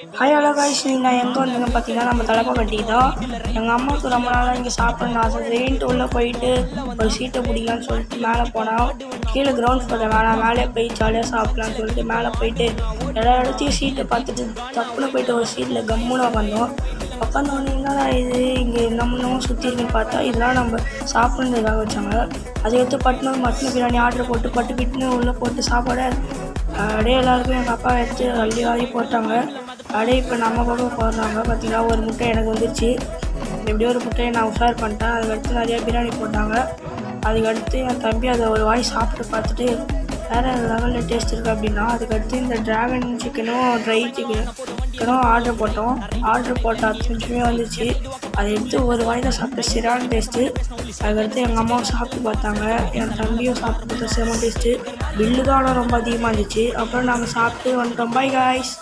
Hi hello guys, நான் எங்கே வந்தேன்னு பார்த்தீங்கன்னா நம்ம தலைப்பக்கட்டி தான். எங்கள் அம்மாவுக்கு ரொம்ப நாளாக இங்கே சாப்பிட்ணுன்னு ஆசை. சரின்ட்டு உள்ளே போயிட்டு ஒரு சீட்டை பிடிக்கலான்னு சொல்லிட்டு மேலே போனால் கீழே கிரவுண்ட் ஃப்ளோரில் மேலே போய் ஜாலியாக சாப்பிட்லான்னு சொல்லிட்டு மேலே போயிட்டு எல்லா இடத்தையும் சீட்டை பார்த்துட்டு தப்புன்னு போயிட்டு ஒரு சீட்டில் கம்முன்னு உட்காந்தோம். உட்காந்தோடனே என்னடா இது இங்கே நம்மளும் சுற்றி இருக்குன்னு பார்த்தா இதெல்லாம் நம்ம சாப்பிட்றதுக்காக வச்சாங்க. அதை எடுத்து மட்டன் பிரியாணி ஆர்டர் போட்டு பட்டுக்கிட்டுன்னு உள்ளே போட்டு சாப்பாடு அப்படியே எல்லாருக்கும் எங்கள் அப்பா எடுத்து அள்ளி போட்டாங்க. அப்படியே இப்போ நம்ம பக்கம் போடுறாங்க. பார்த்தீங்கன்னா ஒரு முட்டை எனக்கு வந்துருச்சு. எப்படியோ ஒரு முட்டையை நான் உஷார் பண்ணிட்டேன். அதுக்கடுத்து நிறையா பிரியாணி போட்டாங்க. அதுக்கடுத்து என் தம்பி அதை ஒரு வாய் சாப்பிட்டு பார்த்துட்டு வேறு லெவலில் டேஸ்ட் இருக்குது அப்படின்னா, அதுக்கடுத்து இந்த ட்ராகன் சிக்கனும் ட்ரை சிக்கனும் ஆர்டர் போட்டோம். ஆர்டர் போட்ட 10 நிமிஷமே வந்துச்சு. அதை எடுத்து ஒரு வாயில் சாப்பிட்டு சரியான டேஸ்ட்டு. அதுக்கடுத்து எங்கள் அம்மாவும் சாப்பிட்டு பார்த்தாங்க, என் தம்பியும் சாப்பிட்டு பார்த்தா செம டேஸ்ட்டு. பில்லு தான் ஆனால் ரொம்ப அதிகமாக இருந்துச்சு. அப்புறம் நாங்கள் சாப்பிட்டு வந்துட்டோம். By guys.